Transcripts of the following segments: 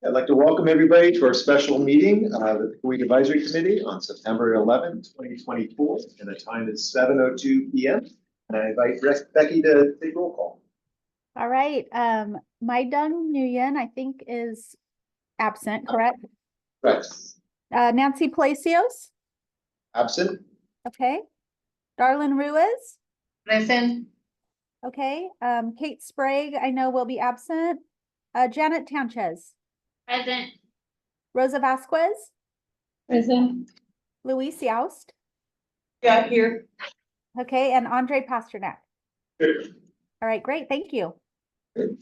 I'd like to welcome everybody to our special meeting of the Pickleweed Advisory Committee on September 11th, 2024, and the time is 7:02 p.m. And I invite Becky to take roll call. All right. Maidung Nguyen, I think, is absent, correct? Right. Nancy Palacios. Absent. Okay. Darlene Ruiz. Present. Okay. Kate Sprague, I know will be absent. Janet Tanchez. Present. Rosa Vasquez. Present. Luis Youst. Yeah, here. Okay. And Andre Pasternak. Good. All right. Great. Thank you. And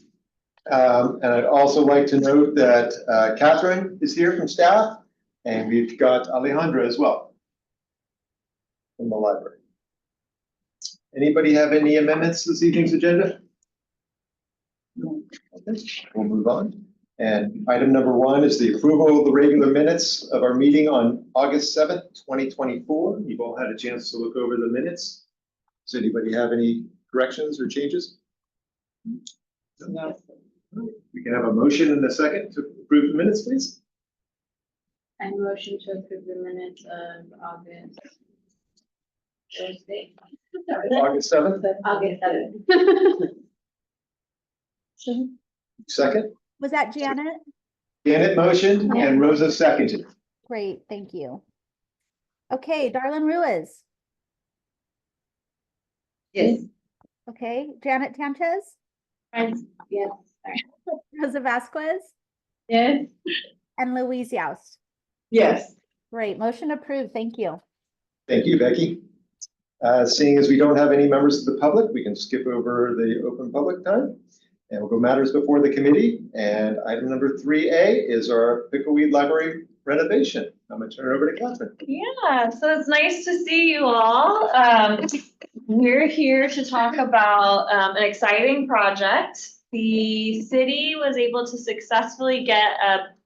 I'd also like to note that Catherine is here from staff, and we've got Alejandra as well from the library. Anybody have any amendments to this evening's agenda? No. Okay, we'll move on. And item number 1 is the approval of the regular minutes of our meeting on August 7th, 2024. You've all had a chance to look over the minutes. Does anybody have any corrections or changes? No. We can have a motion in a second to approve the minutes, please. I motion to approve the minutes of August. Thursday. August 7th. August 7th. Second. Was that Janet? Janet motioned and Rosa seconded. Great. Thank you. Okay. Darlene Ruiz. Yes. Okay. Janet Tanchez. Yes. Rosa Vasquez. Yes. And Luis Youst. Yes. Great. Motion approved. Thank you. Thank you, Becky. Seeing as we don't have any members of the public, we can skip over the open public time. And we'll go matters before the committee. And item number 3A is our Pickleweed Library renovation. I'm going to turn it over to Catherine. Yeah, so it's nice to see you all. We're here to talk about an exciting project. The city was able to successfully get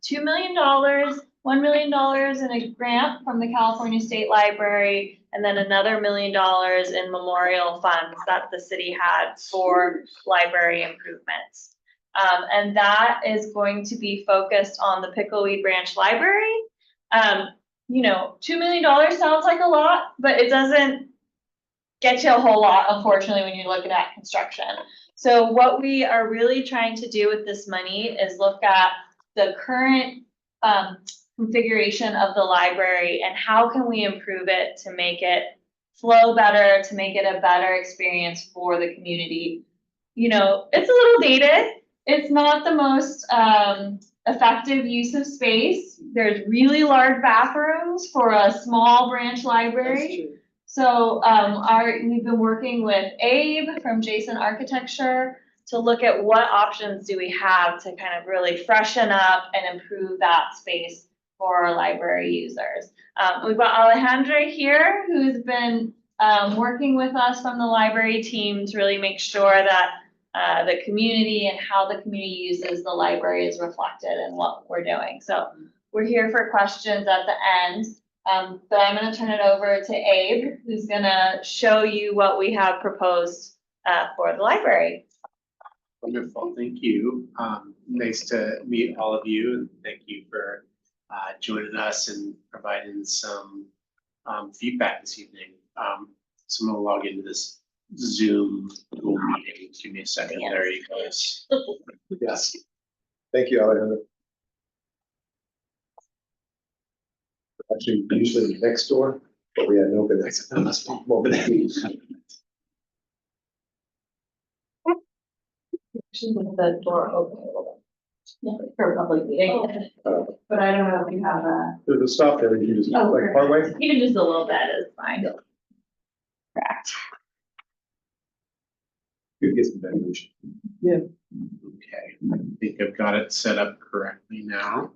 $2 million, $1 million in a grant from the California State Library, and then another $1 million in memorial funds that the city had for library improvements. And that is going to be focused on the Pickleweed Branch Library. You know, $2 million sounds like a lot, but it doesn't get you a whole lot, unfortunately, when you're looking at construction. So what we are really trying to do with this money is look at the current configuration of the library and how can we improve it to make it flow better, to make it a better experience for the community. You know, it's a little dated. It's not the most effective use of space. There's really large bathrooms for a small branch library. So we've been working with Abe from Jason Architecture to look at what options do we have to kind of really freshen up and improve that space for our library users. We've got Alejandra here, who's been working with us from the library team to really make sure that the community and how the community uses the library is reflected in what we're doing. So we're here for questions at the end. But I'm going to turn it over to Abe, who's going to show you what we have proposed for the library. Wonderful, thank you. Nice to meet all of you, and thank you for joining us and providing some feedback this evening. So I'm going to log into this Zoom Google meeting. Give me a second. Yes. There you go. Yes. Thank you, Alejandro. Actually, usually next door, but we had an open exit. Should leave the door open a little bit. Yeah, for public meeting. But I don't know if you have a. There's a stop there. You can just like partway. Even just a little bit is fine. Yeah. Correct. You get some ventilation. Yeah. Okay, I think I've got it set up correctly now.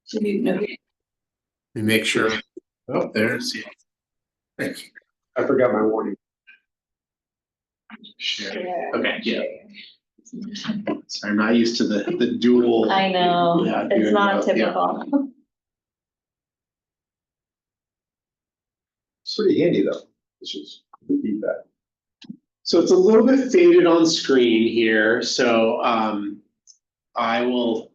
Should you know? Let me make sure. Oh, there's it. Thank you. I forgot my warning. Share. Okay, yeah. Sorry, I'm not used to the dual. I know, it's not typical. Yeah. It's pretty handy though. It's just feedback. So it's a little bit faded on screen here, so I will,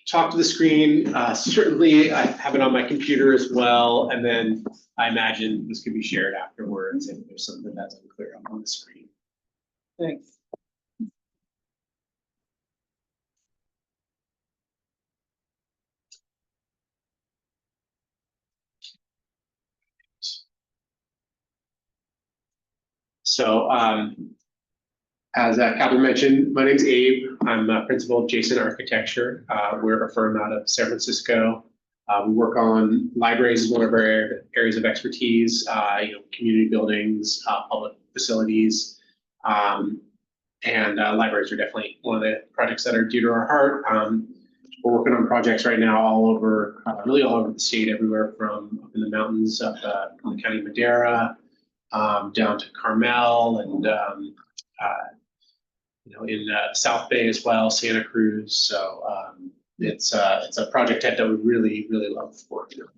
talk to the screen. Certainly, I have it on my computer as well, and then I imagine this could be shared afterwards if there's something that's unclear on the screen. Thanks. So, as Catherine mentioned, my name's Abe. I'm a principal of Jason Architecture. We're a firm out of San Francisco. We work on libraries as one of our areas of expertise, community buildings, public facilities. And libraries are definitely one of the projects that are dear to our heart. We're working on projects right now all over, really all over the state, everywhere from up in the mountains, up in the county of Madera, down to Carmel, and in South Bay as well, Santa Cruz. So it's a project that we really, really love working on.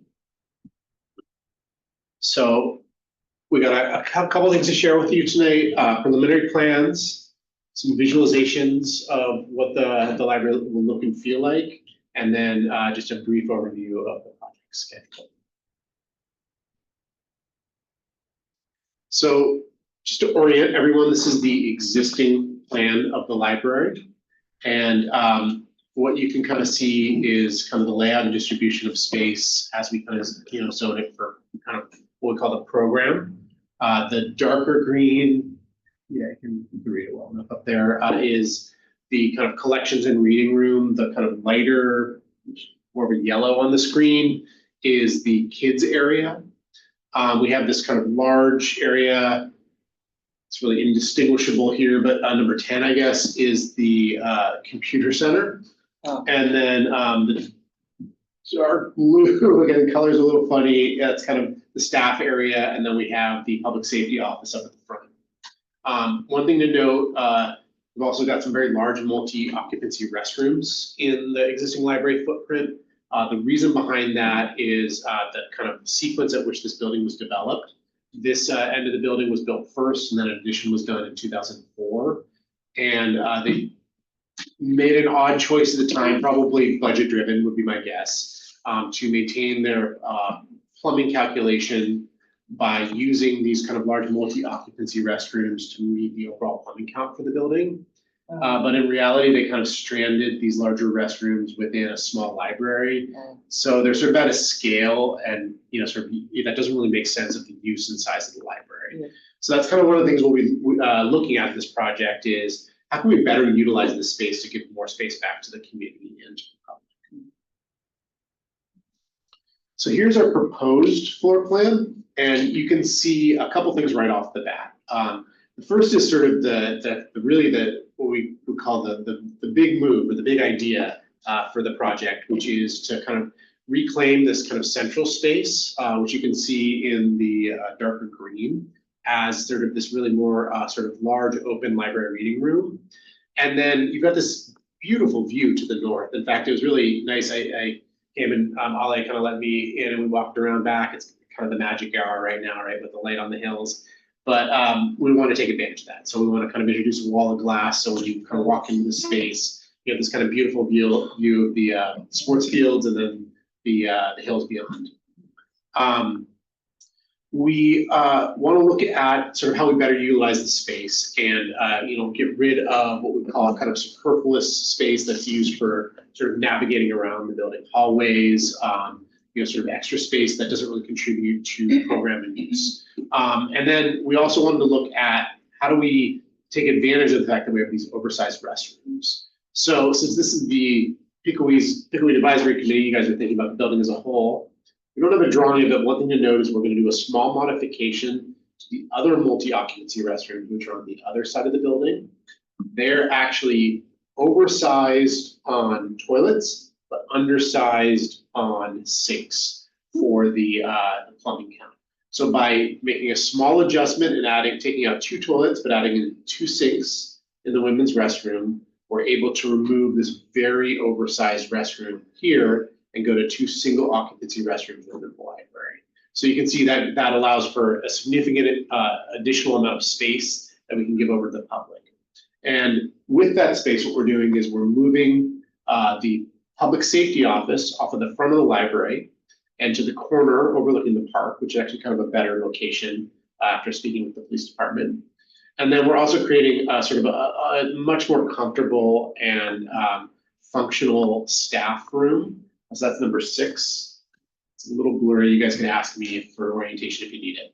So we got a couple things to share with you tonight. Preliminary plans, some visualizations of what the library will look and feel like, and then just a brief overview of the project schedule. So just to orient everyone, this is the existing plan of the library. And what you can kind of see is kind of the layout and distribution of space as we kind of, zone it for kind of what we call the program. The darker green, yeah, you can read it well enough up there, is the kind of collections and reading room. The kind of lighter, more of a yellow on the screen is the kids area. We have this kind of large area. It's really indistinguishable here, but number 10, I guess, is the computer center. Oh. And then the dark blue, again, color's a little funny. That's kind of the staff area. And then we have the public safety office up at the front. One thing to note, we've also got some very large multi-occupancy restrooms in the existing library footprint. The reason behind that is the kind of sequence at which this building was developed. This end of the building was built first, and then an addition was done in 2004. And they made an odd choice at the time, probably budget driven would be my guess, to maintain their plumbing calculation by using these kind of large multi-occupancy restrooms to meet the overall plumbing count for the building. But in reality, they kind of stranded these larger restrooms within a small library. So they're sort of at a scale, and that doesn't really make sense of the use and size of the library. Yeah. So that's kind of one of the things we'll be looking at this project is how can we better utilize the space to give more space back to the community and to the public. So here's our proposed floor plan, and you can see a couple things right off the bat. The first is sort of what we would call the big move or the big idea for the project, which is to kind of reclaim this kind of central space, which you can see in the darker green, as sort of this really more sort of large open library reading room. And then you've got this beautiful view to the north. In fact, it was really nice. I came and Ali kind of let me in, and we walked around back. It's kind of the magic hour right now, right, with the light on the hills. But we want to take advantage of that. So we want to kind of introduce a wall of glass. So when you kind of walk into the space, you have this kind of beautiful view of the sports fields and then the hills beyond. We want to look at sort of how we better utilize the space and get rid of what we call kind of superfluous space that's used for sort of navigating around the building, hallways, sort of extra space that doesn't really contribute to program and use. And then we also wanted to look at how do we take advantage of the fact that we have these oversized restrooms. So since this is the Pickleweed Advisory Committee, you guys are thinking about the building as a whole. We don't have a drawing of it. One thing to note is we're going to do a small modification to the other multi-occupancy restrooms, which are on the other side of the building. They're actually oversized on toilets, but undersized on sinks for the plumbing count. So by making a small adjustment and taking out 2 toilets, but adding in 2 sinks in the women's restroom, we're able to remove this very oversized restroom here and go to 2 single occupancy restrooms within the library. So you can see that that allows for a significant additional amount of space that we can give over to the public. And with that space, what we're doing is we're moving the public safety office off of the front of the library and to the corner overlooking the park, which is actually kind of a better location after speaking with the police department. And then we're also creating sort of a much more comfortable and functional staff room. So that's number 6. It's a little blurry. You guys can ask me for orientation if you need it.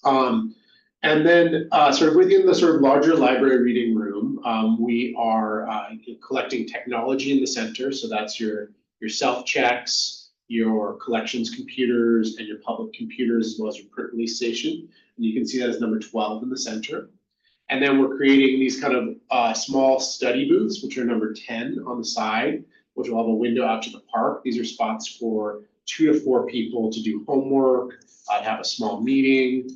And then sort of within the sort of larger library reading room, we are collecting technology in the center. So that's your self-checks, your collections computers, and your public computers, as well as your print release station. And you can see that as number 12 in the center. And then we're creating these kind of small study booths, which are number 10 on the side, which will have a window out to the park. These are spots for 2 to 4 people to do homework, have a small meeting,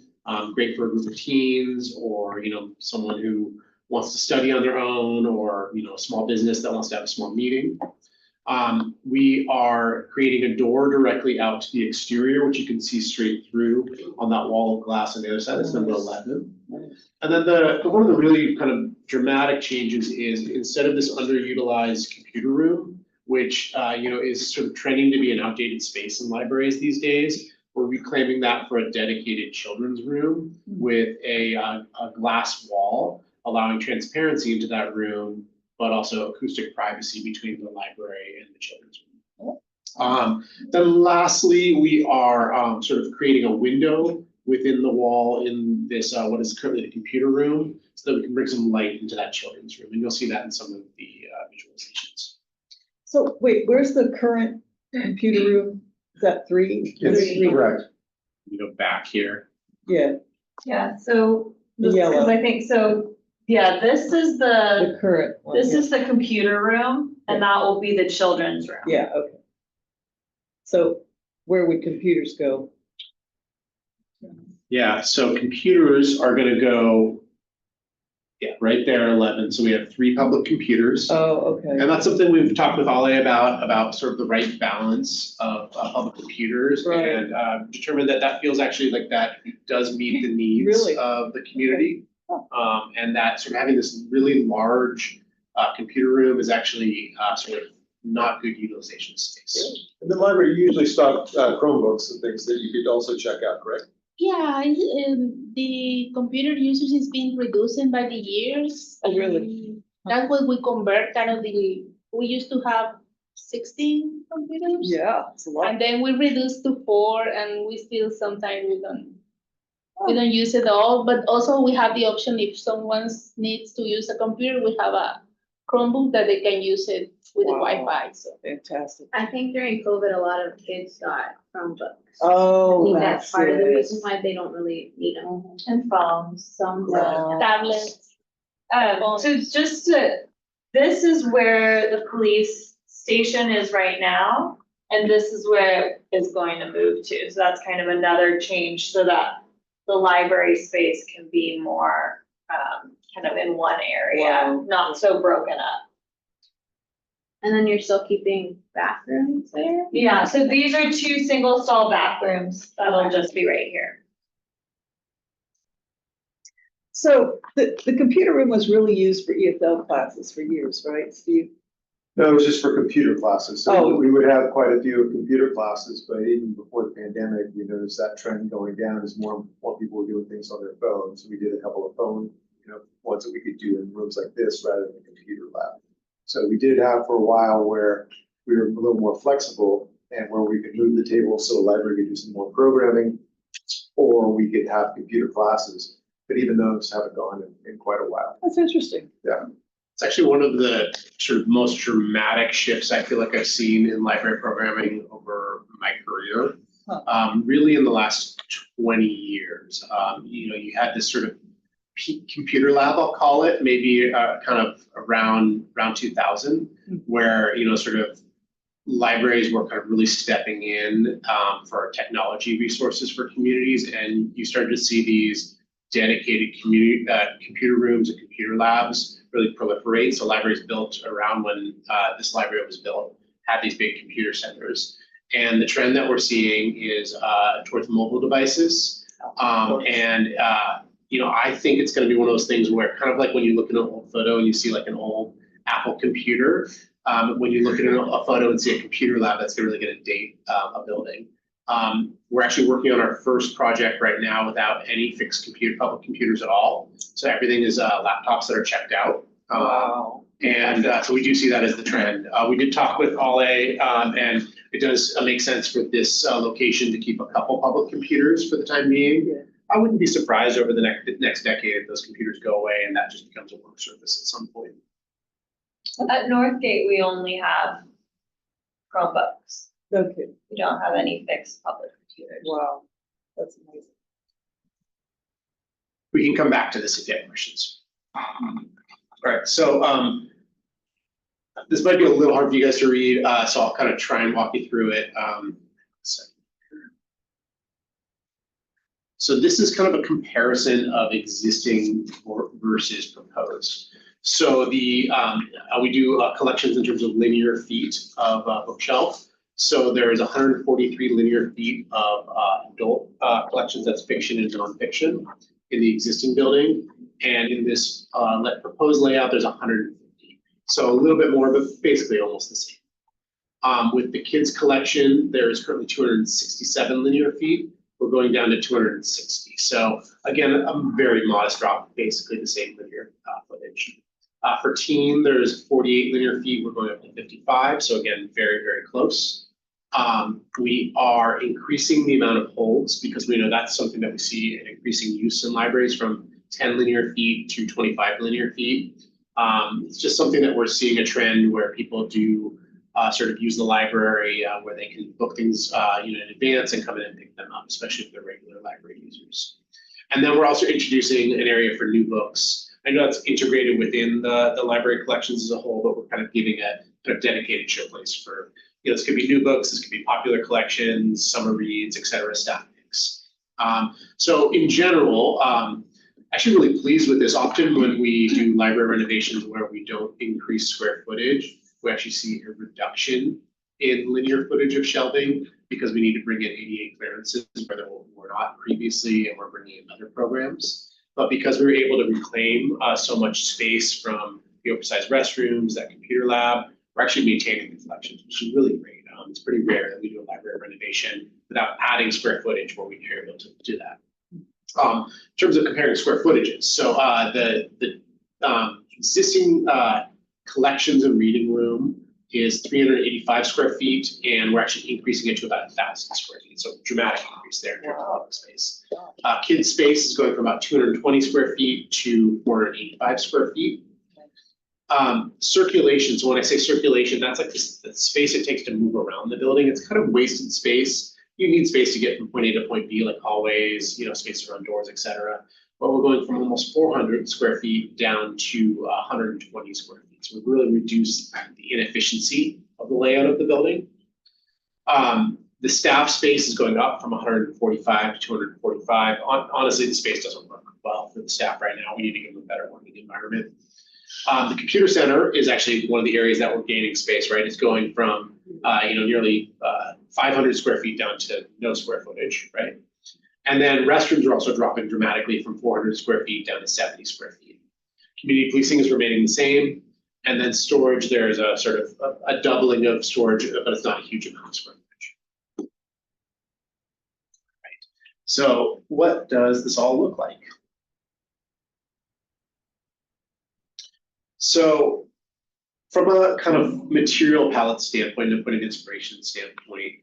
great for a group of teens, or someone who wants to study on their own, or a small business that wants to have a small meeting. We are creating a door directly out to the exterior, which you can see straight through on that wall of glass on the other side. That's number 11. And then one of the really kind of dramatic changes is, instead of this underutilized computer room, which is sort of trending to be an outdated space in libraries these days, we're reclaiming that for a dedicated children's room with a glass wall, allowing transparency into that room, but also acoustic privacy between the library and the children's room. Then lastly, we are sort of creating a window within the wall in this, what is currently the computer room, so that we can bring some light into that children's room. And you'll see that in some of the visualizations. So wait, where's the current computer room? Is that 3? It's correct. You go back here. Yeah, Yeah, so, The yellow. because I think, so, yeah, this is the current one. this yeah. is the computer room, and that will be the children's room. Yeah, okay. So where would computers go? Yeah, so computers are gonna go, right there, 11. So we have 3 public computers. Oh, okay. And that's something we've talked with Ale about sort of the right balance of public computers, Right. and determined that feels actually like that does meet the needs Really? of the community. And that sort of having this really large computer room is actually sort of not good utilization space. In the library, you usually stock Chromebooks and things that you could also check out, correct? Yeah, the computer usage is being reducing by the years. Oh, really? That's why we convert kind of we used to have 16 computers. Yeah, it's a lot. And then we reduced to 4, and we still sometimes we don't use it all, but also we have the option, if someone needs to use a computer, we have a Chromebook that they can use it with the Wow. Wi-Fi, so. Fantastic. I think during COVID, a lot of kids got Chromebooks. Oh, I think that's part of the it. reason why they don't really need them. And phones. Some. Wow. Tablets. So this is where the police station is right now, and this is where it is going to move to. So that's kind of another change, so that the library space can be more kind of in one area, Wow. not so broken up. And then you're still keeping bathrooms there? Yeah, so these are 2 single stall bathrooms that'll just be right here. So the computer room was really used for EFL classes for years, right, Steve? No, it was just for computer classes. So Oh. we would have quite a few computer classes, but even before the pandemic, we noticed that trend going down as more people were doing things on their phones. We did a couple of phone, ones that we could do in rooms like this rather than a computer lab. So we did have for a while where we were a little more flexible and where we could move the table so the library could do some more programming, or we could have computer classes. But even those haven't gone in quite a while. That's interesting. It's actually one of the sort of most dramatic shifts I feel like I've seen in library programming over my career. Really in the last 20 years. You had this sort of peak computer lab, I'll call it, maybe kind of around 2000, where, sort of libraries were kind of really stepping in for technology resources for communities, and you started to see these dedicated computer rooms and computer labs really proliferate. So libraries built around when this library was built had these big computer centers. And the trend that we're seeing is towards mobile devices. I think it's going to be one of those things where kind of like when you look at an old photo and you see like an old Apple computer, when you look at a photo and see a computer lab, that's really going to date a building. We're actually working on our first project right now without any fixed public computers at all. So everything is laptops that are checked out. Wow. And so we do see that as the trend. We did talk with Ale, and it does make sense for this location to keep a couple public computers for the time being. Yeah. I wouldn't be surprised over the next decade if those computers go away and that just becomes a work surface at some point. At Northgate, we only have Chromebooks. Okay, We don't have any fixed public computers. wow, that's amazing. We can come back to this if you have questions. All right, so this might be a little hard for you guys to read, so I'll kind of try and walk you through it. So this is kind of a comparison of existing versus proposed. So we do collections in terms of linear feet of bookshelf. So there is 143 linear feet of adult collections, that's fiction and nonfiction, in the existing building. And in this proposed layout, there's 150. So a little bit more, but basically almost the same. With the kids collection, there is currently 267 linear feet. We're going down to 260. So again, a very modest drop, basically the same linear footage. For teen, there's 48 linear feet. We're going up to 55. So again, very, very close. We are increasing the amount of holds because we know that's something that we see an increasing use in libraries from 10 linear feet to 25 linear feet. It's just something that we're seeing a trend where people do sort of use the library where they can book things in advance and come in and pick them up, especially if they're regular library users. And then we're also introducing an area for new books. I know that's integrated within the library collections as a whole, but we're kind of giving a kind of dedicated showplace for, this could be new books, this could be popular collections, summer reads, et cetera, staff picks. So in general, actually really pleased with this. Often when we do library renovations where we don't increase square footage, we actually see a reduction in linear footage of shelving because we need to bring in ADA clearances where there were not previously, and we're bringing in other programs. But because we were able to reclaim so much space from the oversized restrooms, that computer lab, we're actually maintaining the collections, which is really great. It's pretty rare that we do a library renovation without adding square footage where we are able to do that. In terms of comparing square footages, so the existing collections and reading room is 385 square feet, and we're actually increasing it to about 1,000 square feet. So dramatic increase there in terms of public space. Kids space is going from about 220 square feet to 485 square feet. Circulation, so when I say circulation, that's like the space it takes to move around the building. It's kind of wasted space. You need space to get from point A to point B, like hallways, space around doors, et cetera. But we're going from almost 400 square feet down to 120 square feet. So we've really reduced the inefficiency of the layout of the building. The staff space is going up from 145 to 245. Honestly, the space doesn't work well for the staff right now. We need to give them a better working environment. The computer center is actually one of the areas that we're gaining space, right? It's going from nearly 500 square feet down to no square footage, right? And then restrooms are also dropping dramatically from 400 square feet down to 70 square feet. Community policing is remaining the same. And then storage, there's a sort of a doubling of storage, but it's not a huge amount of square footage. Right. So what does this all look like? So from a kind of material palette standpoint and putting inspiration standpoint,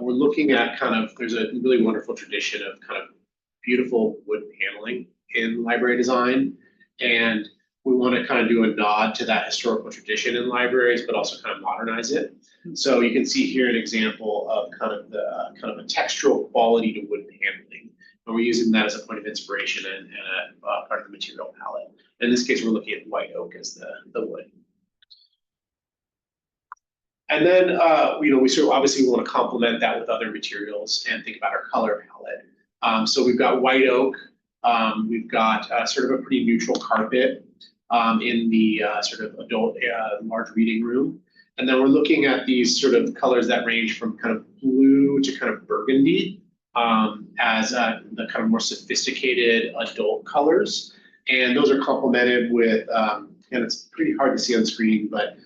we're looking at there's a really wonderful tradition of kind of beautiful wood paneling in library design. And we want to kind of do a nod to that historical tradition in libraries, but also kind of modernize it. So you can see here an example of kind of a textural quality to wood paneling. And we're using that as a point of inspiration and a part of the material palette. In this case, we're looking at white oak as the wood. And then, we sort of obviously want to complement that with other materials and think about our color palette. So we've got white oak. We've got sort of a pretty neutral carpet in the sort of adult large reading room. And then we're looking at these sort of colors that range from kind of blue to kind of burgundy as the kind of more sophisticated adult colors. And those are complemented with, and it's pretty hard to see on screen, but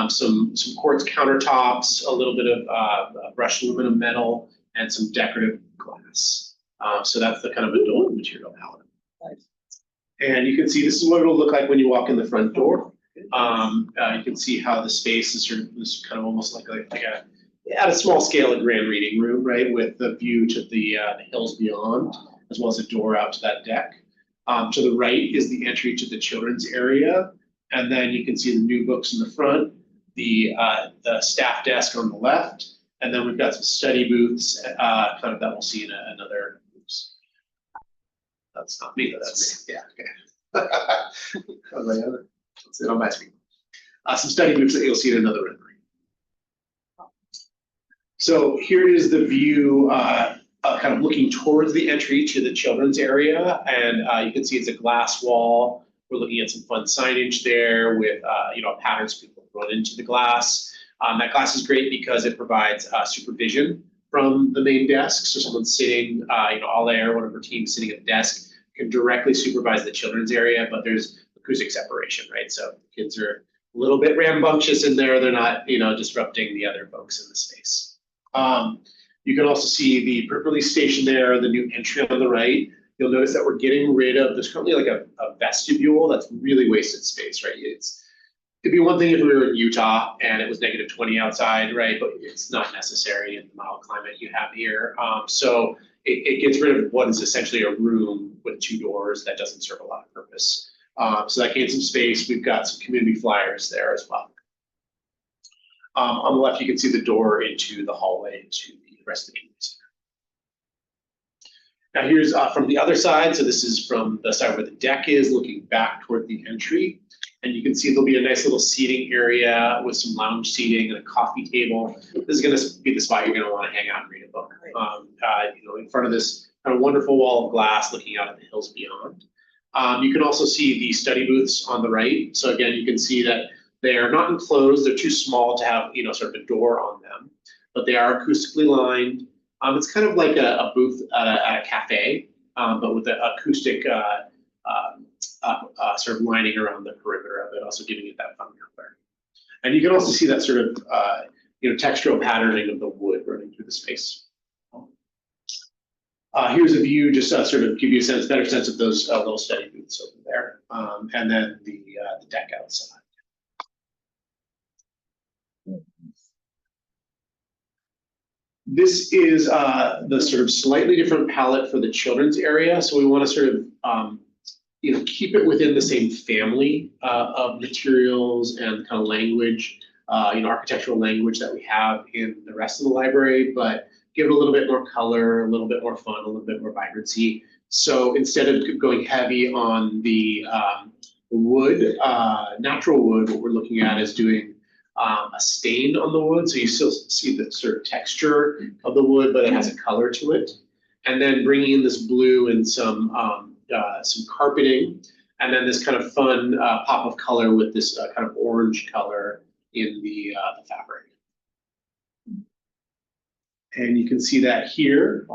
some quartz countertops, a little bit of brushed aluminum metal, and some decorative glass. So that's the kind of adult material palette. And you can see this is what it'll look like when you walk in the front door. You can see how the space is sort of this kind of almost like a at a small scale a grand reading room, right, with the view to the hills beyond, as well as a door out to that deck. To the right is the entry to the children's area, and then you can see the new books in the front, the staff desk on the left, and then we've got some study booths, kind of that we'll see in another. Oops. That's not me. That's yeah. Okay. That's it on my screen. Some study booths that you'll see in another rendering. So here is the view, kind of looking towards the entry to the children's area, and you can see it's a glass wall. We're looking at some fun signage there with patterns people run into the glass. That glass is great because it provides supervision from the main desk. So someone sitting, Alair, one of her team sitting at the desk, can directly supervise the children's area, but there's acoustic separation, right? So the kids are a little bit rambunctious in there. They're not, disrupting the other folks in the space. You can also see the print release station there, the new entry on the right. You'll notice that we're getting rid of, there's currently like a vestibule that's really wasted space, right? It'd be one thing if we were in Utah and it was -20 outside, right? But it's not necessary in the mild climate you have here. So it gets rid of what is essentially a room with 2 doors that doesn't serve a lot of purpose. So that gains some space. We've got some community flyers there as well. On the left, you can see the door into the hallway to the rest of the community center. Now here's from the other side. So this is from the side where the deck is, looking back toward the entry. And you can see there'll be a nice little seating area with some lounge seating and a coffee table. This is going to be the spot you're going to want to hang out and read a book. In front of this kind of wonderful wall of glass looking out at the hills beyond. You can also see the study booths on the right. So again, you can see that they are not enclosed. They're too small to have, sort of a door on them, but they are acoustically lined. It's kind of like a booth at a cafe, but with an acoustic sort of lining around the perimeter of it, also giving it that fun color. And you can also see that sort of, textural patterning of the wood running through the space. Here's a view, just to sort of give you a better sense of those little study booths over there, and then the deck outside. This is the sort of slightly different palette for the children's area. So we want to sort of, keep it within the same family of materials and kind of language, architectural language that we have in the rest of the library, but give it a little bit more color, a little bit more fun, a little bit more vibrancy. So instead of going heavy on the wood, natural wood, what we're looking at is doing a stain on the wood. So you still see the sort of texture of the wood, but it has a color to it. And then bringing in this blue and some carpeting, and then this kind of fun pop of color with this kind of orange color in the fabric. And you can see that here.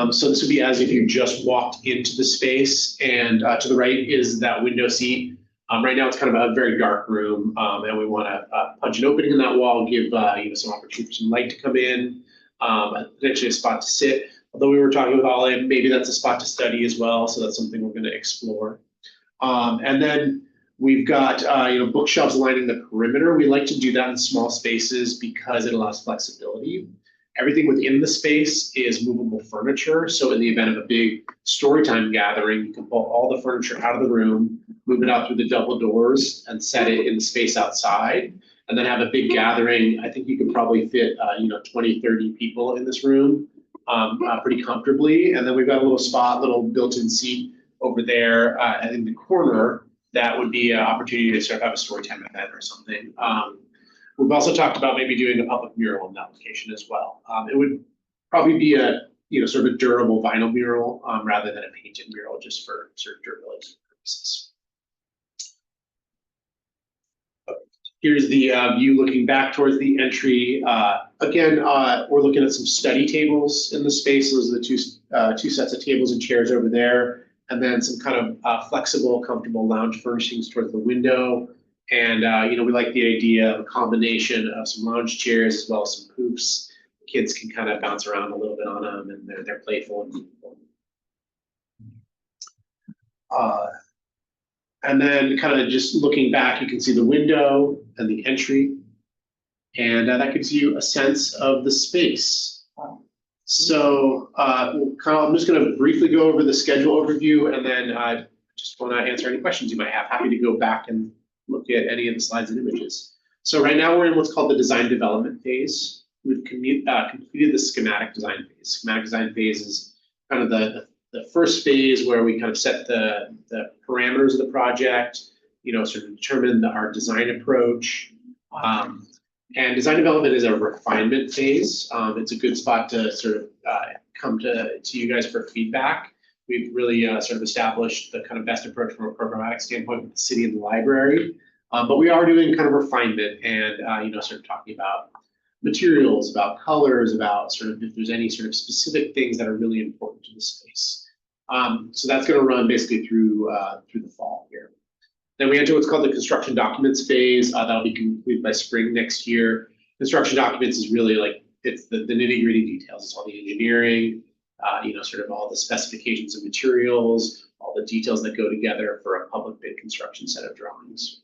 So this would be as if you just walked into the space, and to the right is that window seat. Right now it's kind of a very dark room, and we want to punch an opening in that wall, give some opportunity for some light to come in, potentially a spot to sit. Although we were talking with Ollie, maybe that's a spot to study as well, so that's something we're going to explore. And then we've got bookshelves lining the perimeter. We like to do that in small spaces because it allows flexibility. Everything within the space is movable furniture. So in the event of a big storytime gathering, you can pull all the furniture out of the room, move it out through the double doors, and set it in the space outside. And then have a big gathering. I think you could probably fit 20, 30 people in this room pretty comfortably. And then we've got a little built-in seat over there in the corner. That would be an opportunity to sort of have a storytime event or something. We've also talked about maybe doing a public mural in that location as well. It would probably be a sort of a durable vinyl mural rather than a painted mural, just for sort of durability purposes. Here's the view looking back towards the entry. Again, we're looking at some study tables in the space. Those are the two sets of tables and chairs over there. And then some kind of flexible, comfortable lounge furnishings towards the window. And, we like the idea of a combination of some lounge chairs as well as some hoops. Kids can kind of bounce around a little bit on them, and they're playful and beautiful. And then kind of just looking back, you can see the window and the entry, and that gives you a sense of the space. So I'm just going to briefly go over the schedule overview, and then I just want to answer any questions you might have. Happy to go back and look at any of the slides and images. So right now we're in what's called the design development phase. We've completed the schematic design phase. Schematic design phase is kind of the first phase where we kind of set the parameters of the project, sort of determine our design approach. And design development is a refinement phase. It's a good spot to sort of come to you guys for feedback. We've really sort of established the kind of best approach from a programmatic standpoint with the city and the library. But we are doing kind of refinement and, sort of talking about materials, about colors, about sort of if there's any sort of specific things that are really important to the space. So that's going to run basically through the fall here. Then we enter what's called the construction documents phase. That'll be completed by spring next year. Construction documents is really like, it's the nitty-gritty details. It's all the engineering, sort of all the specifications of materials, all the details that go together for a public bid construction set of drawings.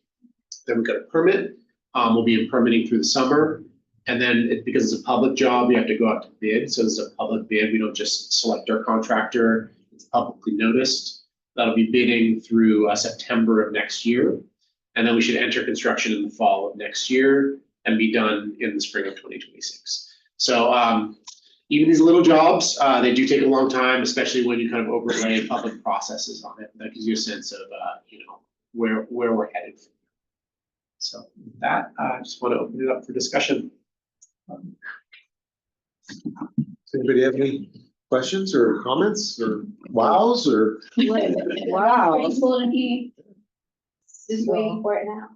Then we've got a permit. We'll be in permitting through the summer. And then because it's a public job, we have to go out to bid. So this is a public bid. We don't just select our contractor. It's publicly noticed. That'll be bidding through September of next year. And then we should enter construction in the fall of next year and be done in the spring of 2026. So even these little jobs, they do take a long time, especially when you kind of overlay public processes on it. That gives you a sense of, where we're headed from. So with that, I just want to open it up for discussion. Does anybody have any questions or comments or wows or? Wow. Just waiting for it now.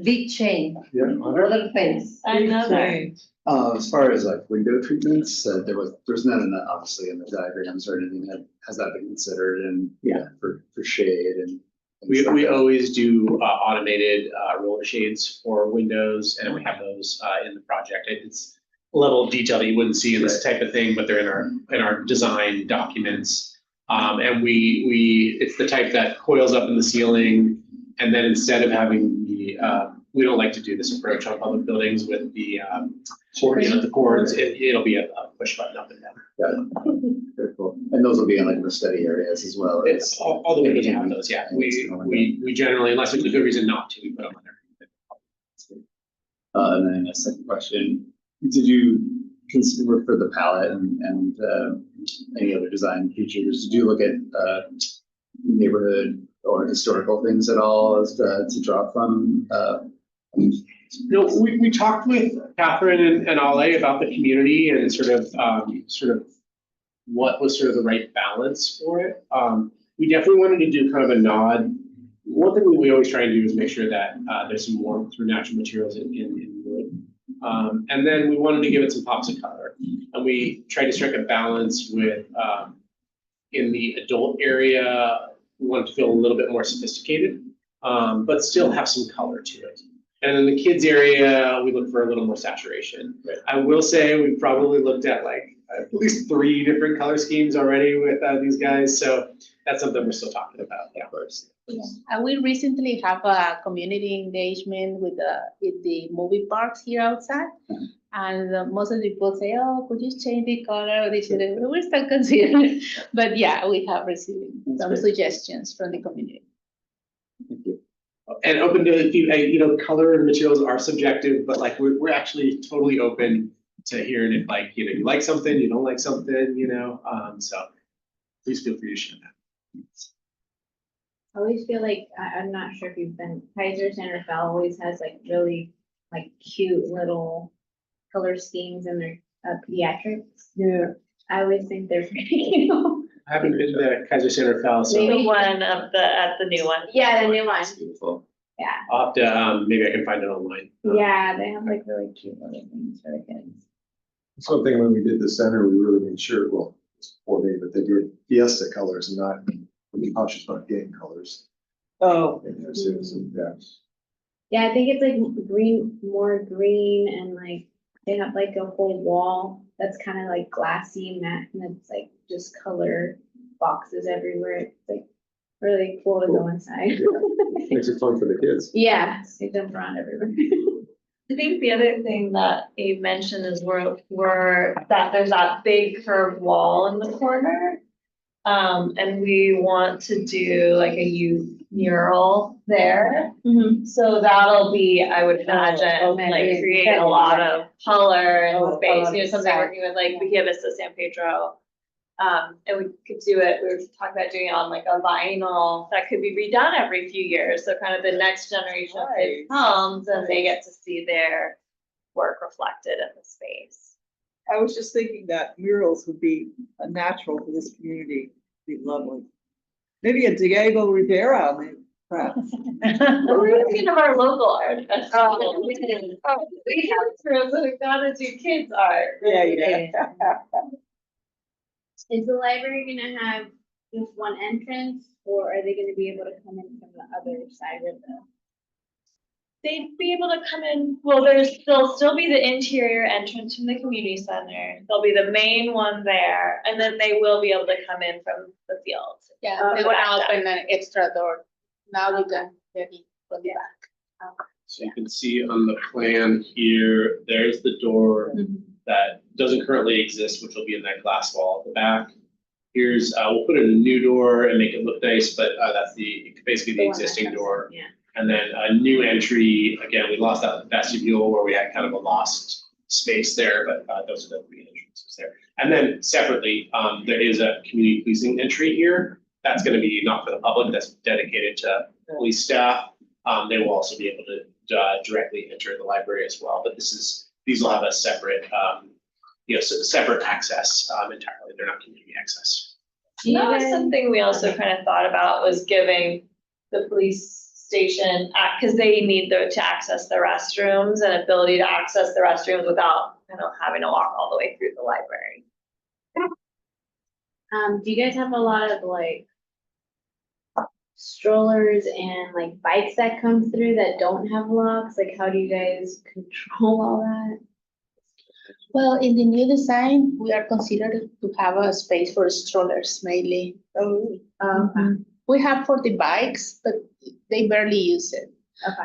Big change, Yeah. other things. I know that. As far as like window treatments, there's none in that, obviously in the diagrams or anything has that been considered and for shade and. We always do automated roller shades for windows, and we have those in the project. It's a level of detail that you wouldn't see in this type of thing, but they're in our design documents. And it's the type that coils up in the ceiling, and then instead of having we don't like to do this approach on public buildings with the cords. It'll be a push button up and down. Yeah. Very cool. And those will be in like the study areas as well. It's all the windows have those. Yeah, we generally, unless there's a good reason not to, we put them on there. And then a second question: did you consider for the palette and any other design features? Did you look at neighborhood or historical things at all as to draw from? We talked with Catherine and Ale about the community and sort of what was sort of the right balance for it. We definitely wanted to do kind of a nod. One thing we always try and do is make sure that there's some warmth through natural materials in wood. And then we wanted to give it some pops of color. And we tried to strike a balance with, in the adult area, we wanted to feel a little bit more sophisticated, but still have some color to it. And in the kids area, we look for a little more saturation. Right. I will say we probably looked at like at least 3 different color schemes already with these guys. So that's something we're still talking about. Yeah, of course. Yeah. And we recently have a community engagement with the movie parks here outside. Mm-hmm. And most of the people say, oh, could you change the color? They should. We're still considering. But yeah, we have received some suggestions from the community. Thank you. And open to color and materials are subjective, but like we're actually totally open to hearing if like you like something, you don't like something, so please feel free to share that. I always feel like I'm not sure if you've been Kaiser Santa Fe always has like really like cute little color schemes in their pediatrics. Yeah. I always think they're pretty cute. I haven't been to Kaiser Santa Fe, so The one at the new one. Yeah, the new one. It's beautiful. Yeah, I'll have to, maybe I can find it online. yeah, they have like really cute little things for the kids. Something when we did the center, we really made sure, well, it's for me, but they did Fiesta colors and not, be cautious about game colors. Oh, in there, so, yeah. Yeah, I think it's like green, more green, and like they have like a whole wall that's kind of like glassy matte, and it's like just color boxes everywhere. It's like really cool to go inside. Makes it fun for the kids. Yeah, they jump around everywhere. I think the other thing that Abe mentioned is we're that there's that big curved wall in the corner. And we want to do like a youth mural there. So that'll be, I would imagine, okay. like create a lot of color and Oh, space, color you know, something inside. working with like Villa Vista San Pedro. And we could do it, we were talking about doing it on like a vinyl that could be redone every few years. So kind of the next generation of kids comes and they get to see their work reflected in the space. I was just thinking that murals would be a natural for this community, be lovely. Maybe a Diego Rivera, maybe, perhaps. We're thinking of our local artists. We have to, we gotta do kids art. Yeah. Is the library gonna have just one entrance, or are they gonna be able to come in from the other side of the? They'd be able to come in, well, there'll still be the interior entrance from the community center. There'll be the main one there, and then they will be able to come in from the field. Yeah, Oh, they wanna back open an extra door. Now you can get in from the back. So you can see on the plan here, there's the door that doesn't currently exist, which will be in that glass wall at the back. Here's, we'll put in a new door and make it look nice, but that's basically the one that existing comes- door. Yeah. And then a new entry, again, we lost that vestibule where we had kind of a lost space there, but those are the three entrances there. And then separately, there is a community policing entry here. That's gonna be not for the public, that's dedicated to police staff. They will also be able to directly enter the library as well, but these will have a separate, separate access entirely. They're not community access. That was something we also kind of thought about, was giving the police station, cause they need to access the restrooms, and ability to access the restrooms without, having to walk all the way through the library. Do you guys have a lot of like strollers and like bikes that come through that don't have locks? Like, how do you guys control all that? Well, in the new design, we are considered to have a space for strollers mainly. We have for the bikes, but they barely use it. Okay.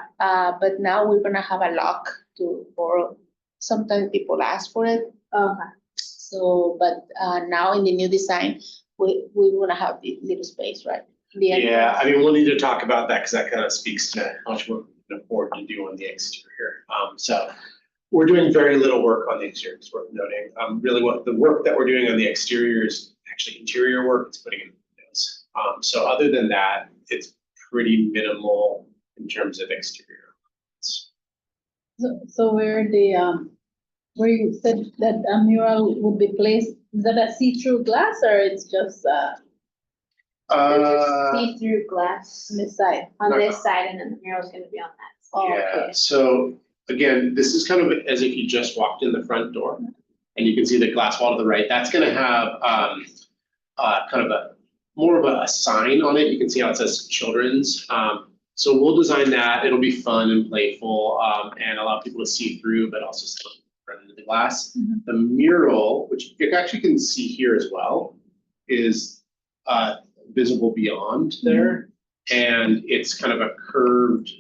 But now we're gonna have a lock to borrow. Sometimes people ask for it. Okay. So, but now in the new design, we wanna have the little space, right? Yeah, I mean, we'll need to talk about that because that kind of speaks to how much work we can afford to do on the exterior. So we're doing very little work on the exterior, it's worth noting. Really what the work that we're doing on the exterior is actually interior work, it's putting in windows. So other than that, it's pretty minimal in terms of exterior. So where you said that a mural would be placed, is that a see-through glass or it's just See-through glass on the side? on this side, and then the mural's gonna be on that side. Oh, Yeah, okay. so again, this is kind of as if you just walked in the front door and you can see the glass wall to the right. That's gonna have kind of more of a sign on it. You can see how it says children's. So we'll design that. It'll be fun and playful and allow people to see through, but also still run into the glass. The mural, which you actually can see here as well, is visible beyond there. And it's kind of a curved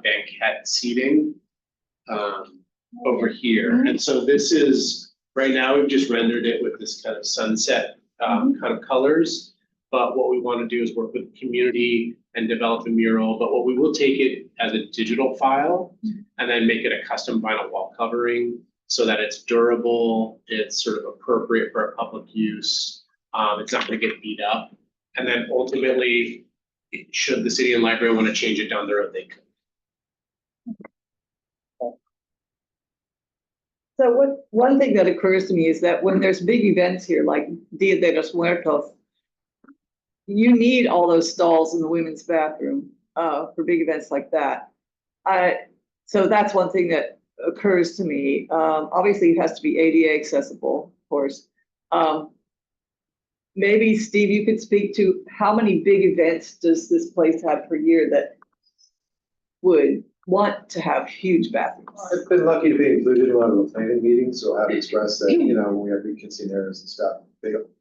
banquette seating over here. And so this is, right now, we've just rendered it with this kind of sunset kind of colors. But what we want to do is work with the community and develop a mural. But what we will take it as a digital file and then make it a custom vinyl wall covering so that it's durable, it's sort of appropriate for a public use. It's not going to get beat up. And then ultimately, should the city and library want to change it down the road, they could. So one thing that occurs to me is that when there's big events here, like Dia de los Muertos, you need all those stalls in the women's bathroom for big events like that. So that's one thing that occurs to me. Obviously, it has to be ADA accessible, of course. Maybe Steve, you could speak to how many big events does this place have per year that would want to have huge bathrooms? I've been lucky to be included in a lot of the planning meetings, so I've expressed that, when we have big kitchen areas and stuff,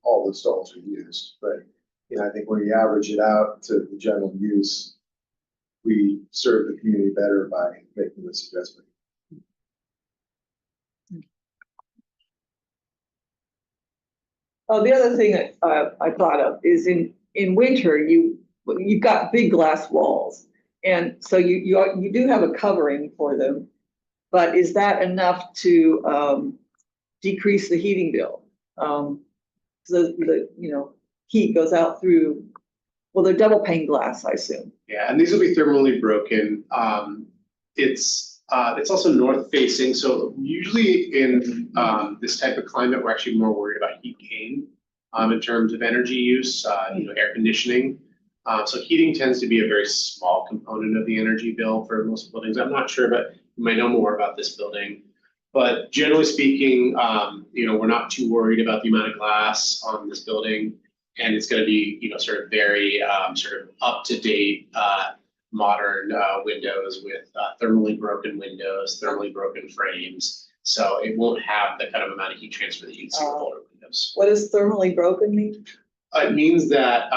all the stalls are used. But, I think when you average it out to the general use, we serve the community better by making this adjustment. Oh, the other thing that I thought of is in winter, you've got big glass walls. And so you do have a covering for them, but is that enough to decrease the heating bill? So the heat goes out through, well, they're double pane glass, I assume. Yeah, and these will be thermally broken. It's also north facing, so usually in this type of climate, we're actually more worried about heat gain in terms of energy use, air conditioning. So heating tends to be a very small component of the energy bill for most buildings. I'm not sure, but you might know more about this building. But generally speaking, we're not too worried about the amount of glass on this building, and it's going to be, sort of very sort of up to date, modern windows with thermally broken windows, thermally broken frames. So it won't have the kind of amount of heat transfer that you'd see with older windows. What does thermally broken mean? It means that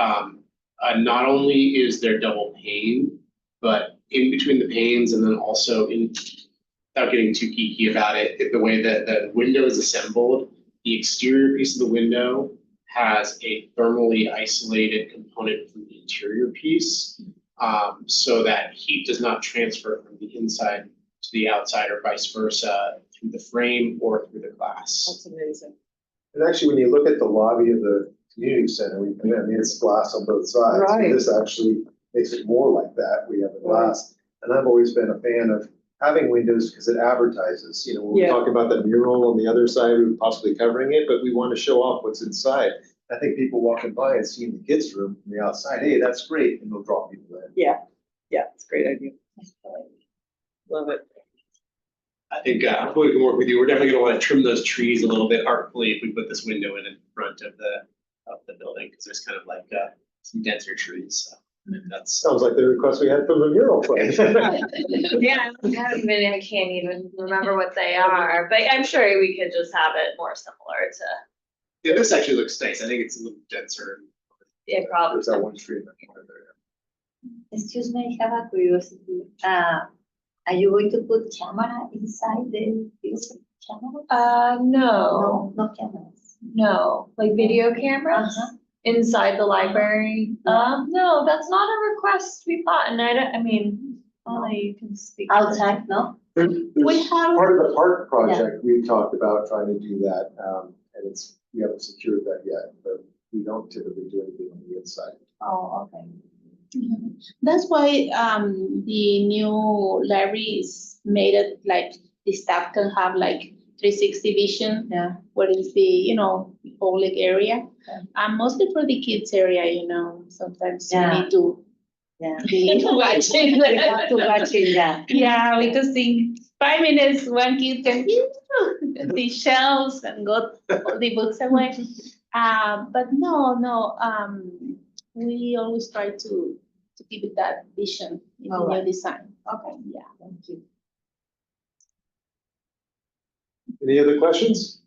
not only is there double pane, but in between the panes and then also without getting too geeky about it, the way that the window is assembled, the exterior piece of the window has a thermally isolated component from the interior piece, so that heat does not transfer from the inside to the outside or vice versa through the frame or through the glass. That's amazing. And actually, when you look at the lobby of the community center, it's glass on both sides. So Right. this actually makes it more like that. We have the glass. And I've always been a fan of having windows because it advertises. When we Yeah. talk about the mural on the other side, we're possibly covering it, but we want to show off what's inside. I think people walking by and seeing the kids' room from the outside, hey, that's great, and it'll draw people in. Yeah, it's a great idea. Love it. I think hopefully we can work with you. We're definitely going to want to trim those trees a little bit artfully if we put this window in front of the building, because there's kind of like some denser trees. So that's Sounds like the request we had from the mural plan. Yeah, I can't even remember what they are, but I'm sure we could just have it more similar to, yeah. This actually looks nice. I think it's a little denser. it probably. There's that one tree in the corner there. Excuse me, I have a curiosity. Are you going to put camera inside the camera? No, No cameras. no, like video cameras inside the library. No, that's not a request we've gotten. Only you can speak. to it. Outside, no? There's We have- part of the park project, we talked about trying to do that, and we haven't secured that yet, but we don't typically do anything on the inside. Oh, okay. That's why the new libraries made it like the staff can have like 360 vision Yeah. where it's the public area. Yeah. And mostly for the kids area, sometimes you Yeah. need to Yeah. be watching. You have to watch it, yeah. Yeah, because in 5 minutes, one kid can the shelves and got all the books away. But no, we always try to give it that vision in the new Alright. design. Okay. Yeah. Thank you. Any other questions?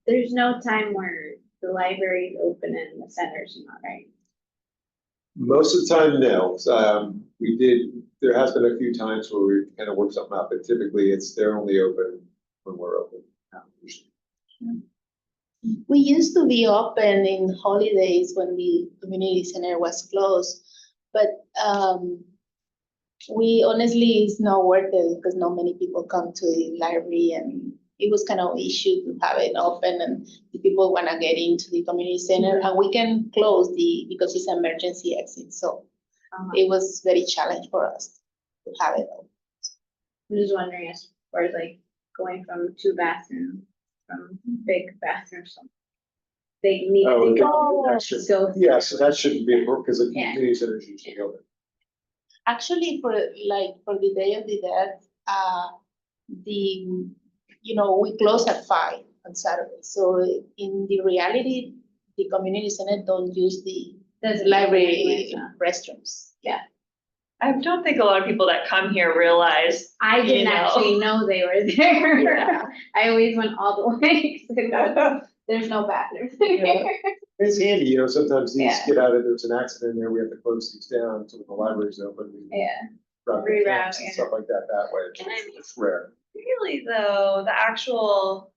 There's no time where the library is open and the center's not, right? Most of the time, no. There has been a few times where we kind of worked something out, but typically they're only open when we're open. We used to be open in holidays when the community center was closed, but we honestly, it's not worth it because not many people come to the library, and it was kind of issue to have it open, and the people want to get into the community center, and we can close because it's an emergency exit. So it was very challenging for us to have it open. I'm just wondering as far as like going from 2 bathrooms, from big bathrooms, they need Oh, to okay. go. Yeah, so that shouldn't be, because the Yeah. community center is usually open. Actually, for the Day of the Dead, we close at 5 on Saturday. So in the reality, the community center don't use the library restrooms. Yeah. I don't think a lot of people that come here realize. I You didn't know. actually know they were there. Yeah. I always went all the way. There's no bathroom there. It's handy, sometimes these Yeah. get out of, there's an accident there, we have to close these down, so when the library's open, we can Yeah. route the Reroute, camps and yeah. stuff like that way. And I mean, It's rare. really though, the actual.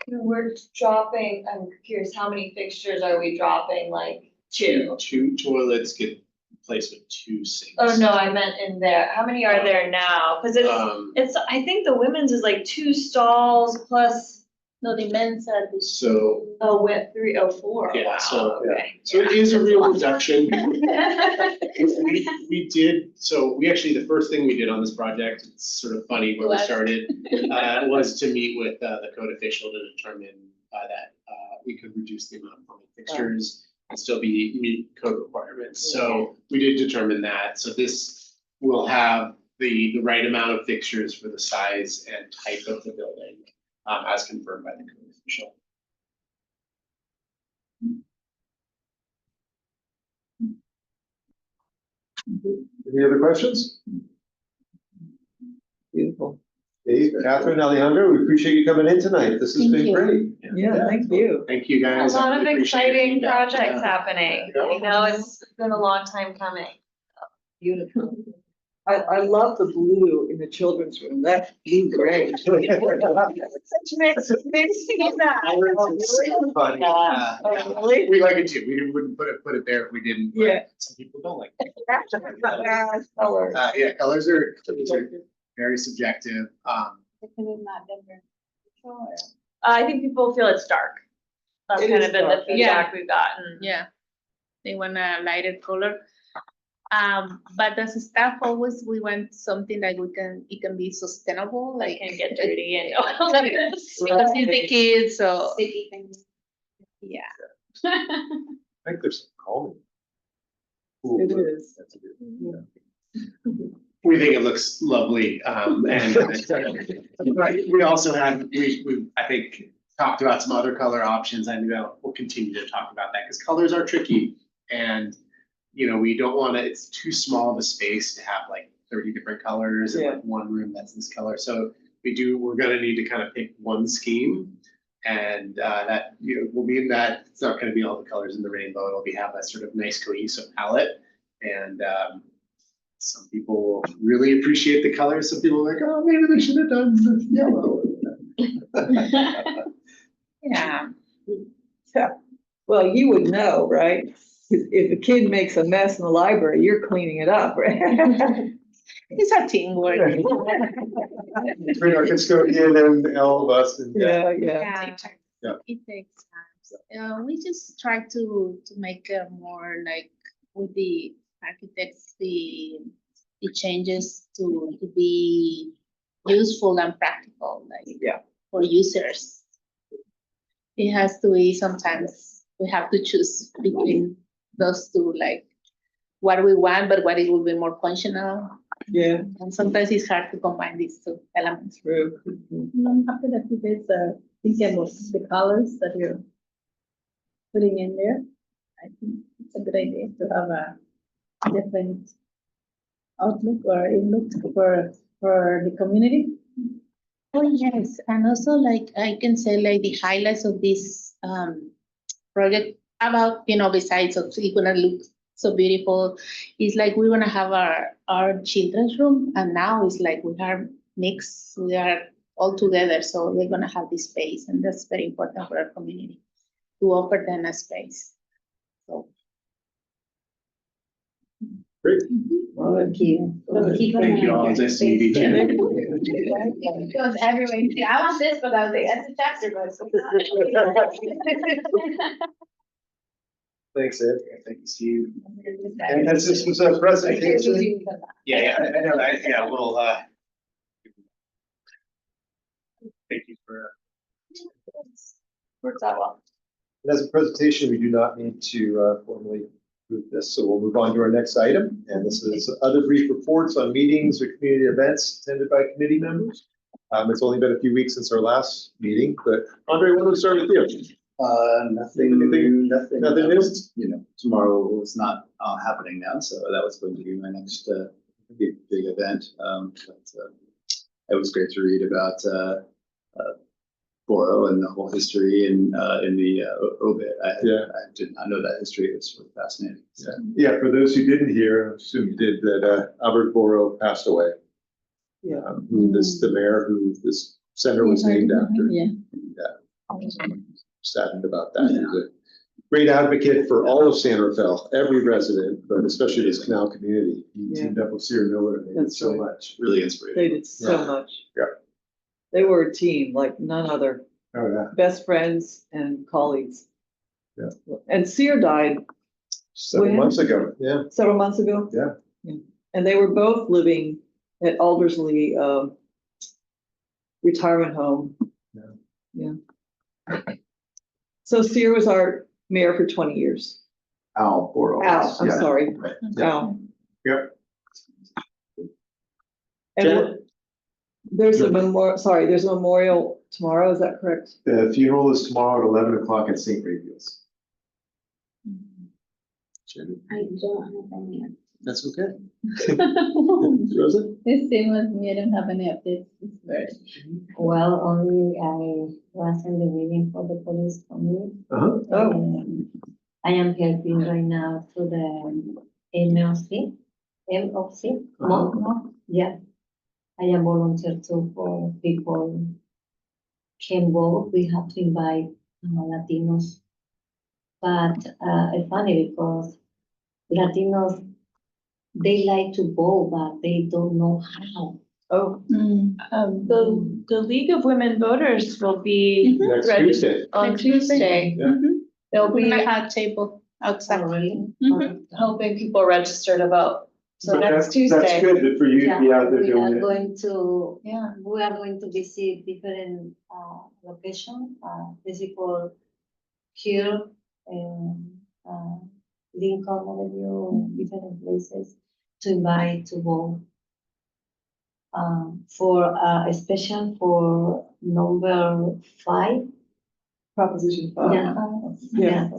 We're dropping, I'm curious, how many fixtures are we dropping, like two? Two toilets get replaced with 2 sinks. Oh, no, I meant in there, how many are there now? Cause Um, it's, I think the women's is like 2 stalls plus, No, the men's are the. So, with 3, 4. Yeah, Wow, so, okay. so it is a real reduction. We did, so we actually, the first thing we did on this project, it's sort of funny where we What? started, was to meet with the code official to determine that we could reduce the amount of plumbing fixtures and still meet code requirements. So we did determine that. So this will have the right amount of fixtures for the size and type of the building, as confirmed by the code official. Any other questions? Beautiful. Hey, Catherine, Alejandro, we appreciate you coming in tonight. This has Thank been you. great. Yeah, thank you. Thank you, A guys. lot I of really appreciate exciting it. projects Yeah. happening, Yeah. you know, it's been a long time coming. Beautiful. I love the blue in the children's room. That's blue gray. Such mixed Funny. Yeah. Really? We like it too. We wouldn't put it there if we didn't. but Yeah. Some people don't like it. Color. Yeah, colors are very subjective. I think people feel it's dark. That's It kind is of been the dark. feedback we've gotten. Yeah, they want a lighter color. But as a staff, always we want something that it can be sustainable, Like like. can get dirty and all of this. Because it's the kids, so, Sticky things. yeah. I think there's some calming. It is. That's a good- yeah. We think it looks lovely, and we also have, we, I think, talked about some other color options. I know we'll continue to talk about that, because colors are tricky. And, we don't want to, it's too small of a space to have like 30 different colors in like one room that's this color. So we're gonna need to kind of pick one scheme. And that, will mean that it's not gonna be all the colors in the rainbow. It'll have that sort of nice cohesive palette. And some people will really appreciate the colors. Some people are like, oh, maybe they should have done the yellow. Yeah. Yeah. Well, you would know, right? If a kid makes a mess in the library, you're cleaning it up, right? It's a teamwork. Between our custodian and all of us and. Yeah. Yeah. It takes time. So, we just try to make more like with the architects, the changes to be useful and practical, like. Yeah. For users. It has to be, sometimes we have to choose between those two, like what we want, but what it will be more functional. Yeah. And sometimes it's hard to combine these two elements. True. I'm happy that you guys are thinking about the colors that you're putting in there. I think it's a good idea to have a different outlook or inlook for the community. Oh, yes, and also like I can say like the highlights of this project about, besides of it's gonna look so beautiful, is like we wanna have our children's room, and now it's like we are mixed, we are all together, so they're gonna have this space, and that's very important for our community to offer them a space. So. Great. Well, thank you. Thank you all. It's nice to meet each other. It goes everywhere. See, I want this, but I was like, that's a chapter, but. Thanks, Ed. Thank you, Steve. And this was a presentation. Yeah, I know, yeah, we'll, thank you for. Works out well. As a presentation, we do not need to formally approve this, so we'll move on to our next item. And this is other brief reports on meetings or community events attended by committee members. It's only been a few weeks since our last meeting, but Andre, why don't we start with you? Nothing new. You know, tomorrow is not happening now, so that was going to be my next big event. It was great to read about Boro and the whole history and in the obit. I did not know that history. It was really fascinating. So. Yeah, for those who didn't hear, I assume you did, that Albert Boro passed away. Yeah. The mayor who this center was named after. Yeah. Saddened about that. He was a great advocate for all of San Rafael, every resident, but especially this canal community. He teamed up with Sierra Miller and they did That's so right. much. Really inspirational. They did so much. Yeah. They were a team like none other, Oh, yeah. best friends and colleagues. Yeah. And Sear died Several When? months ago, yeah. several months ago. Yeah. And they were both living at Aldersley retirement home. Yeah. So Sear was our mayor for 20 years. Al Boro. Al, I'm Yeah. sorry. Right. Al. Yep. And Janet? there's a memorial tomorrow, is that correct? The funeral is tomorrow at 11 o'clock at St. Raphael's. Janet? I don't have any. That's okay. Rosa? The same as me, I don't have any updates. It's very. Well, only I was in the meeting for the police committee. Uh-huh. Oh. I am helping right now to the MLC. Yeah. I am volunteer too for people can vote. We have to invite Latinos. But it's funny because Latinos, they like to vote, but they don't know how. Oh, The League of Women Voters will be Next ready Tuesday. on Tuesday. Yeah. They'll We're be gonna have table outside. Really? helping people register to vote. So But next That's Tuesday. good for you to be out there We doing are it. going to, Yeah. we are going to visit different locations, physical here in Lincoln Avenue, different places to invite to vote. For a special for number 5. Proposition 5. Yeah,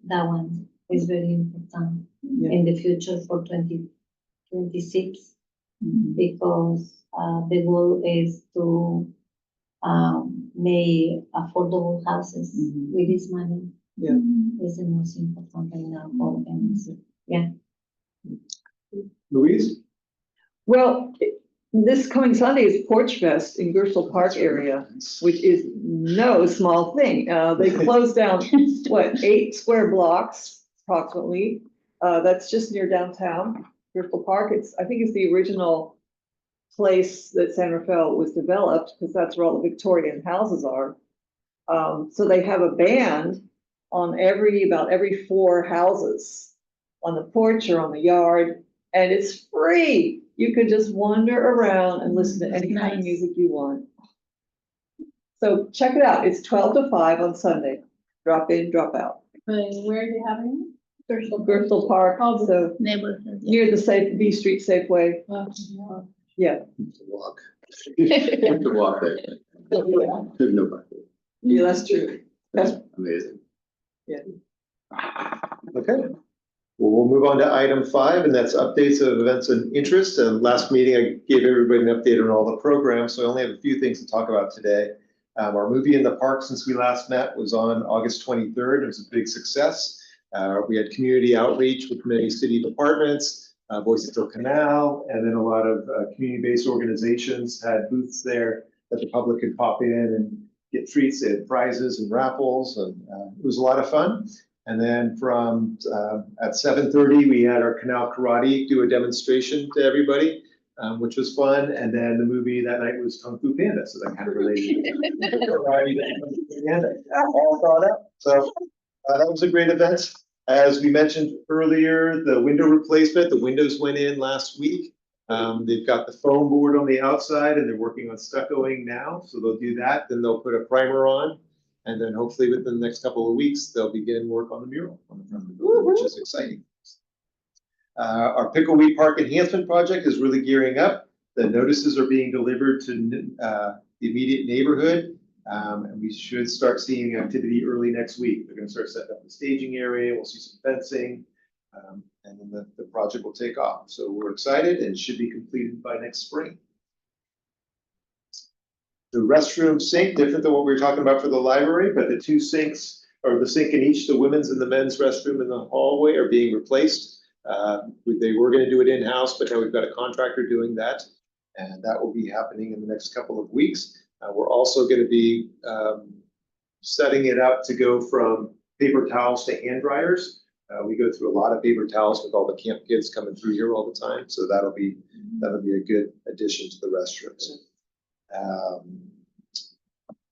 that one is very important Yeah. in the future for 2026. Mhm. Because the goal is to make affordable houses Mhm. with this money. Yeah. Is the most important right now for MSC. Yeah. Louise? Well, this coming Sunday is Porch Fest in Gerstle Park area, which is no small thing. They closed down, 8 square blocks approximately. That's just near downtown, Gerstle Park. I think it's the original place that San Rafael was developed, because that's where all the Victorian houses are. So they have a band on about every 4 houses, on the porch or on the yard, and it's free. You can just wander around and listen to any kind of Nice. music you want. So check it out. It's 12 to 5 on Sunday. Drop in, drop out. Where are they having it? Gerstle Park, Oh, so neighborhood. near the B Street Safeway. Yeah. To walk. To walk there. There's no parking. Yeah, that's true. That's Amazing. Okay. Well, we'll move on to item 5, and that's updates of events and interest. And last meeting, I gave everybody an update on all the programs, so I only have a few things to talk about today. Our movie in the park since we last met was on August 23rd. It was a big success. We had community outreach with many city departments, Voices del Canal, and then a lot of community-based organizations had booths there that the public could pop in and get treats. They had prizes and raffles, and it was a lot of fun. And then from at 7:30, we had our Canal Karate do a demonstration to everybody, which was fun. And then the movie that night was Kung Fu Panda, so that kind of related to karate and Kung Fu Panda, all thought out. So that was a great event. As we mentioned earlier, the window replacement, the windows went in last week. They've got the foam board on the outside and they're working on stuccoing now. So they'll do that, then they'll put a primer on. And then hopefully within the next couple of weeks, they'll begin work on the mural on the front of the building. which is exciting. Our Pickleweed Park Enhancement Project is really gearing up. The notices are being delivered to the immediate neighborhood. And we should start seeing activity early next week. They're gonna start setting up the staging area, we'll see some fencing, and then the project will take off. So we're excited and should be completed by next spring. The restroom sink, different than what we were talking about for the library, but the two sinks, or the sink in each, the women's and the men's restroom in the hallway are being replaced. They were gonna do it in-house, but now we've got a contractor doing that, and that will be happening in the next couple of weeks. We're also gonna be setting it up to go from paper towels to hand dryers. We go through a lot of paper towels with all the camp kids coming through here all the time, so that'll be a good addition to the restrooms.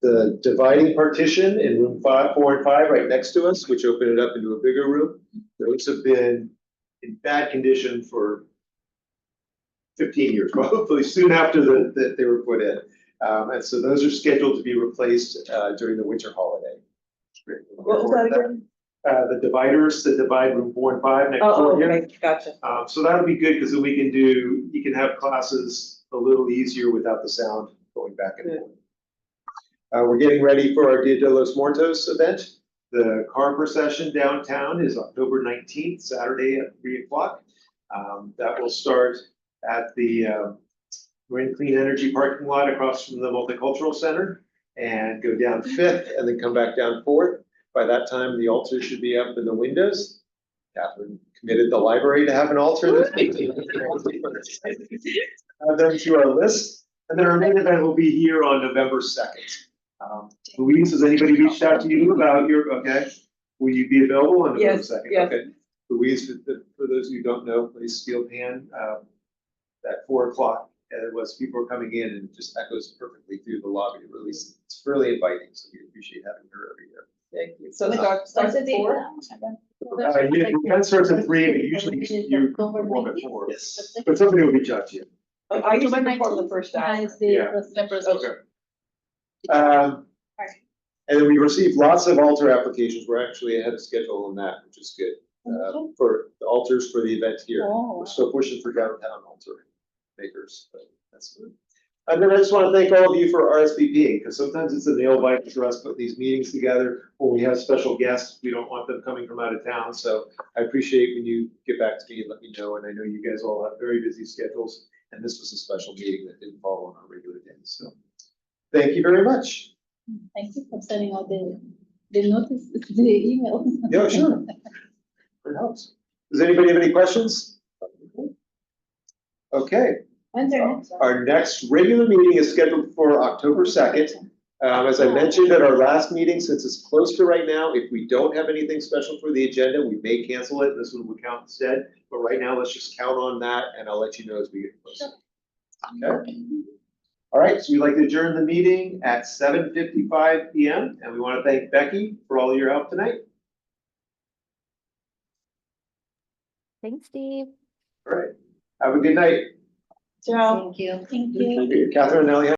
The dividing partition in room 4 and 5 right next to us, which opened it up into a bigger room, those have been in bad condition for 15 years, probably soon after that they were put in. And so those are scheduled to be replaced during the winter holiday. What was that again? The dividers that divide room 4 and 5 next Oh, door here. okay, gotcha. So that'll be good because then you can have classes a little easier without the sound going back and forth. We're getting ready for our Dia de los Muertos event. The car procession downtown is October 19th, Saturday at 3 o'clock. That will start at the Marine Clean Energy parking lot across from the Multicultural Center and go down 5th and then come back down 4th. By that time, the altar should be up in the windows. Catherine committed the library to have an altar. Add them to our list. And then our main event will be here on November 2nd. Louise, has anybody reached out to you about okay? Will you be available on November 2nd? Yes. Okay. Louise, for those of you who don't know, plays steel pan at 4 o'clock. And it was people are coming in and it just echoes perfectly through the lobby. Really, it's really inviting. So we appreciate having her every year. Thank you. So starts at 4? The event starts at 3, but usually you perform at 4. Yes. But somebody will reach out to you. I usually perform the first hour. Yeah. Okay. And then we received lots of altar applications. We're actually ahead of schedule on that, which is good. For the altars for the event here. We're still pushing for downtown altar makers, but that's good. And then I just want to thank all of you for RSVPing, because sometimes it's a nail biter for us putting these meetings together. When we have special guests, we don't want them coming from out of town. So I appreciate when you get back to me and let me know. And I know you guys all have very busy schedules, and this was a special meeting that didn't fall on our regular days. So thank you very much. Thank you for sending out the notice, the email. Yeah, sure. It helps. Does anybody have any questions? Okay. When's our next one? Our next regular meeting is scheduled for October 2nd. As I mentioned at our last meeting, since it's close to right now, if we don't have anything special for the agenda, we may cancel it. This one will count instead. But right now, let's just count on that, and I'll let you know as we get closer. Okay. All right, so we'd like to adjourn the meeting at 7:55 p.m. And we want to thank Becky for all your help tonight. Thanks, Steve. All right. Have a good night. Ciao. Thank you. Thank you. Catherine and Ellie.